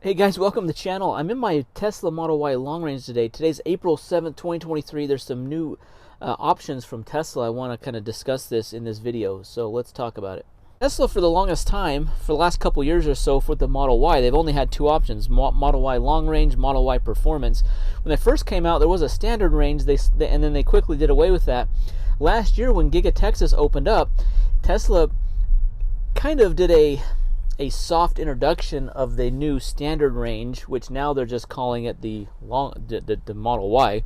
Hey guys, welcome to the channel. I'm in my Tesla Model Y long range today. Today's April 7th, 2023. There's some new options from Tesla. I want to kind of discuss this in this video, so let's talk about it. Tesla, for the longest time, for the last couple years or so, for the Model Y, they've only had two options: Model Y long range, Model Y performance. When they first came out, there was a standard range, and then they quickly did away with that. Last year, when Giga Texas opened up, Tesla kind of did a soft introduction of the new standard range, which now they're just calling it the Model Y.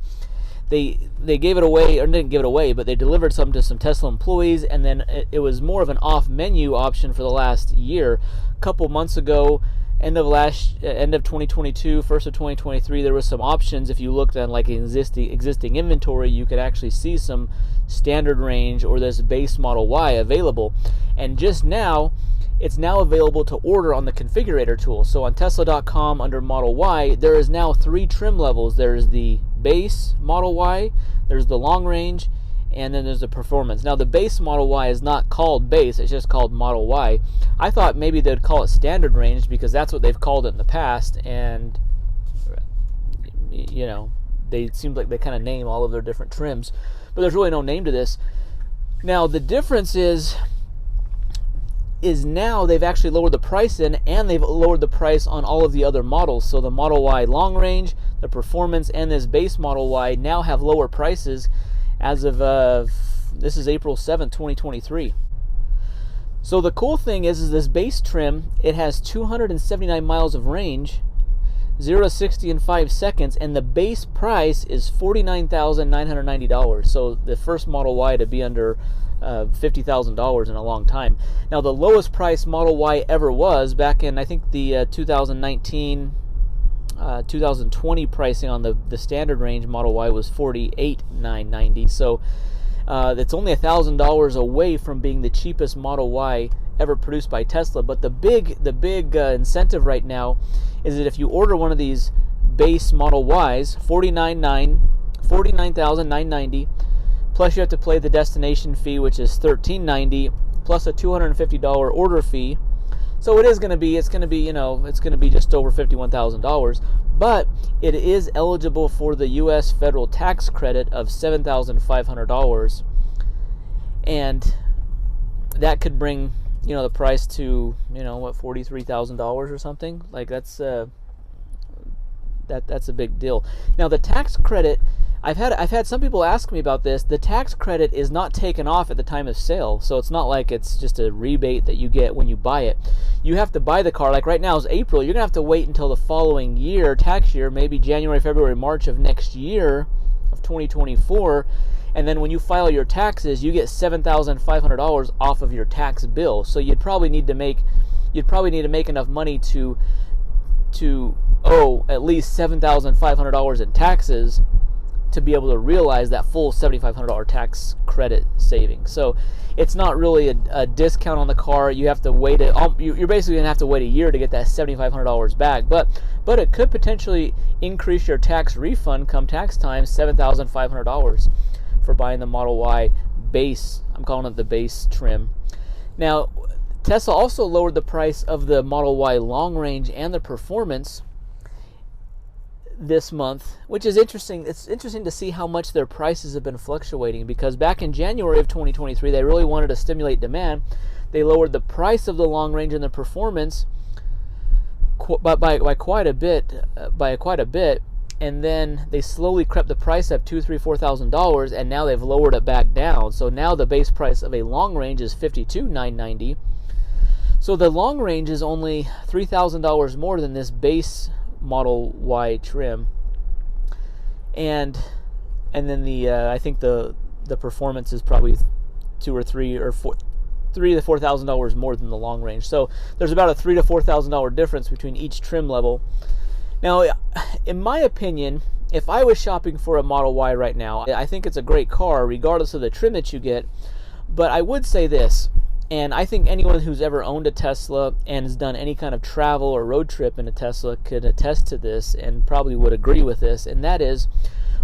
They gave it away, or didn't give it away, but they delivered some to some Tesla employees, and then it was more of an off-menu option for the last year. A couple months ago, end of 2022, first of 2023, there was some options. If you looked at like existing inventory, you could actually see some standard range or this base Model Y available. And just now, it's now available to order on the configurator tool. So on Tesla.com under Model Y, there is now 3 trim levels. There's the base Model Y, there's the long range, and then there's the performance. Now the base Model Y is not called base, it's just called Model Y. I thought maybe they'd call it standard range because that's what they've called it in the past, and you know, they seem like they kind of name all of their different trims, but there's really no name to this. Now the difference is now they've actually lowered the price and they've lowered the price on all of the other models. So the Model Y long range, the performance, and this base Model Y now have lower prices as of this is April 7th, 2023. So the cool thing is this base trim, it has 279 miles of range, 0 to 60 in 5 seconds, and the base price is $49,990. So the first Model Y to be under $50,000 in a long time. Now the lowest price Model Y ever was back in, I think, the 2019 2020 pricing on the standard range Model Y was $48,990. So it's only $1,000 away from being the cheapest Model Y ever produced by Tesla. But the big incentive right now is that if you order one of these base Model Ys, $49,990, plus you have to pay the destination fee, which is $1,390, plus a $250 order fee. So it's going to be just over $51,000. But it is eligible for the U.S. federal tax credit of $7,500, and that could bring the price to $43,000 or something. Like that's a big deal. Now the tax credit, I've had some people ask me about this. The tax credit is not taken off at the time of sale, so it's not like it's just a rebate that you get when you buy it. You have to buy the car. Like right now is April. You're gonna have to wait until the following year, tax year, maybe January, February, March of next year, of 2024, and then when you file your taxes, you get $7,500 off of your tax bill. So you'd probably need to make enough money to owe at least $7,500 in taxes to be able to realize that full $7,500 tax credit saving. So it's not really a discount on the car. You have to wait you're basically going to have to wait a year to get that $7,500 back. But it could potentially increase your tax refund come tax time, $7,500 for buying the Model Y base. I'm calling it the base trim. Now, Tesla also lowered the price of the Model Y long range and the performance this month, which is interesting. It's interesting to see how much their prices have been fluctuating, because back in January of 2023, they really wanted to stimulate demand. They lowered the price of the long range and the performance by quite a bit, and then they slowly crept the price up $2,000, $3,000, $4,000, and now they've lowered it back down. So now the base price of a long range is $52,990. So the long range is only $3,000 more than this base Model Y trim, and then I think the performance is probably $3,000 to $4,000 more than the long range. So there's about a $3,000 to $4,000 difference between each trim level. Now, in my opinion, if I was shopping for a Model Y right now, I think it's a great car regardless of the trim that you get. But I would say this, and I think anyone who's ever owned a Tesla and has done any kind of travel or road trip in a Tesla could attest to this and probably would agree with this, and that is,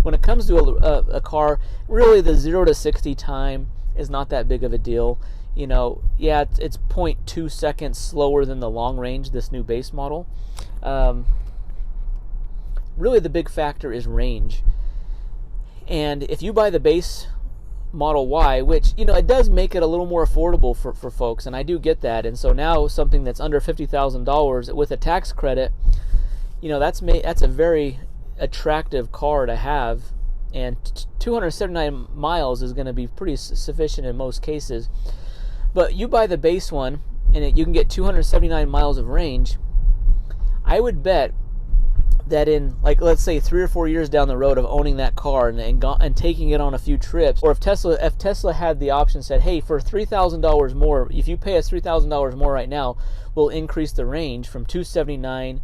when it comes to a car, really the 0 to 60 time is not that big of a deal. You know, yeah, it's 0.2 seconds slower than the long range, this new base model. Really the big factor is range. And if you buy the base Model Y, which, you know, it does make it a little more affordable for folks, and I do get that. And so now something that's under $50,000 with a tax credit, you know, that's a very attractive car to have. And 279 miles is going to be pretty sufficient in most cases. But you buy the base one, and you can get 279 miles of range. I would bet that in, like, let's say 3 or 4 years down the road of owning that car and taking it on a few trips, or if Tesla had the option, said, hey, for $3,000 more, if you pay us $3,000 more right now, we'll increase the range from 279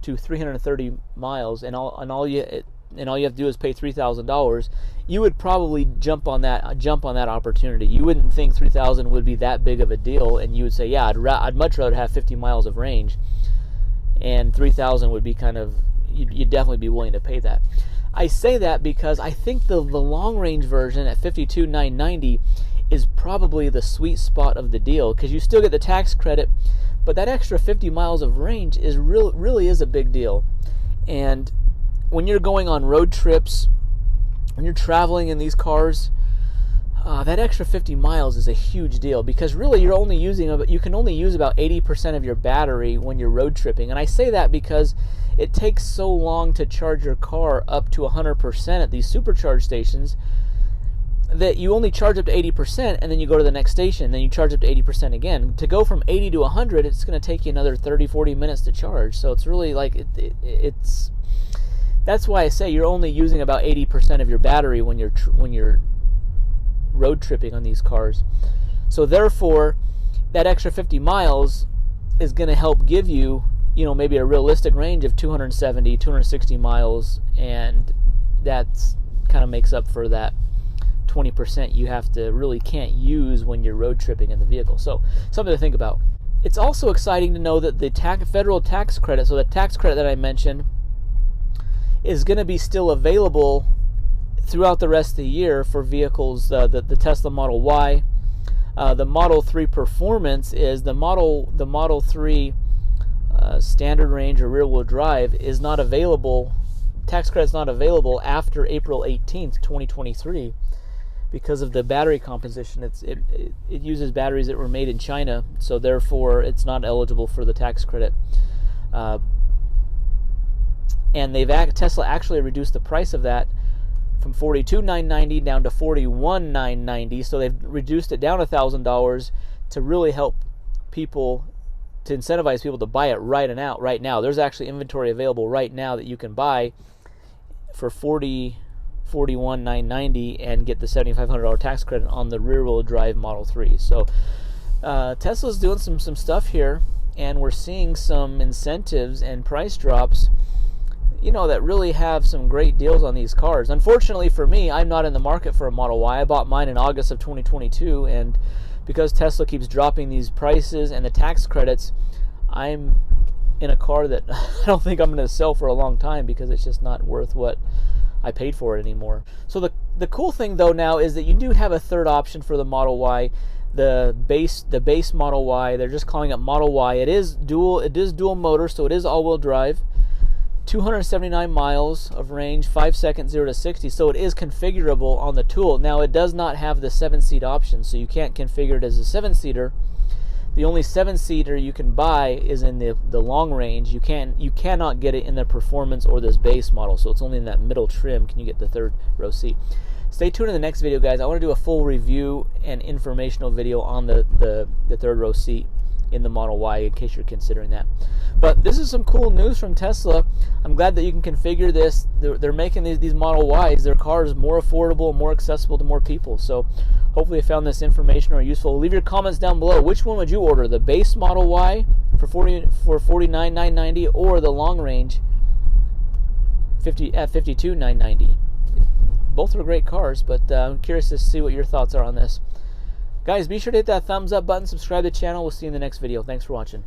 to 330 miles, and all you have to do is pay $3,000, you would probably jump on that opportunity. You wouldn't think $3,000 would be that big of a deal, and you would say, yeah, I'd much rather have 50 miles of range, and $3,000 would be kind of, you'd definitely be willing to pay that. I say that because I think the long range version at $52,990 is probably the sweet spot of the deal, because you still get the tax credit, but that extra 50 miles of range is really is a big deal. And when you're going on road trips, when you're traveling in these cars, that extra 50 miles is a huge deal, because really you can only use about 80% of your battery when you're road tripping. And I say that because it takes so long to charge your car up to 100% at these supercharge stations that you only charge up to 80%, and then you go to the next station, then you charge up to 80% again. To go from 80 to 100, it's going to take you another 30-40 minutes to charge. So it's really like it's that's why I say you're only using about 80% of your battery when you're road tripping on these cars. So therefore, that extra 50 miles is going to help give you, you know, maybe a realistic range of 270, 260 miles, and that's kind of makes up for that 20% you can't use when you're road tripping in the vehicle. So something to think about. It's also exciting to know that the federal tax credit, so the tax credit that I mentioned, is going to be still available throughout the rest of the year for vehicles, the Tesla Model Y. The Model 3 Performance is the Model 3 standard range or rear wheel drive is not available. Tax credit's not available after April 18th, 2023, because of the battery composition. It uses batteries that were made in China, so therefore it's not eligible for the tax credit. And Tesla actually reduced the price of that from $42,990 down to $41,990. So they've reduced it down $1,000 to really help people, to incentivize people to buy it right now. There's actually inventory available right now that you can buy for $41,990 and get the $7,500 tax credit on the rear-wheel drive Model 3. So Tesla's doing some stuff here, and we're seeing some incentives and price drops, you know, that really have some great deals on these cars. Unfortunately for me, I'm not in the market for a Model Y. I bought mine in August of 2022, and because Tesla keeps dropping these prices and the tax credits, I'm in a car that I don't think I'm going to sell for a long time, because it's just not worth what I paid for it anymore. So the cool thing though now is that you do have a third option for the Model Y. The base Model Y, they're just calling it Model Y. It is dual motor, so it is all-wheel drive. 279 miles of range, 5 seconds 0 to 60, so it is configurable on the tool. Now it does not have the 7-seat option, so you can't configure it as a 7-seater. The only 7-seater you can buy is in the long range. You cannot get it in the Performance or this base model, so it's only in that middle trim can you get the third row seat. Stay tuned in the next video, guys. I want to do a full review and informational video on the third row seat in the Model Y, in case you're considering that. But this is some cool news from Tesla. I'm glad that you can configure this. They're making these Model Ys, their cars, more affordable, more accessible to more people. So hopefully you found this information or useful. Leave your comments down below. Which one would you order? The base Model Y for $49,990 or the long range at $52,990? Both are great cars, but I'm curious to see what your thoughts are on this. Guys, be sure to hit that thumbs up button, subscribe to the channel. We'll see you in the next video. Thanks for watching.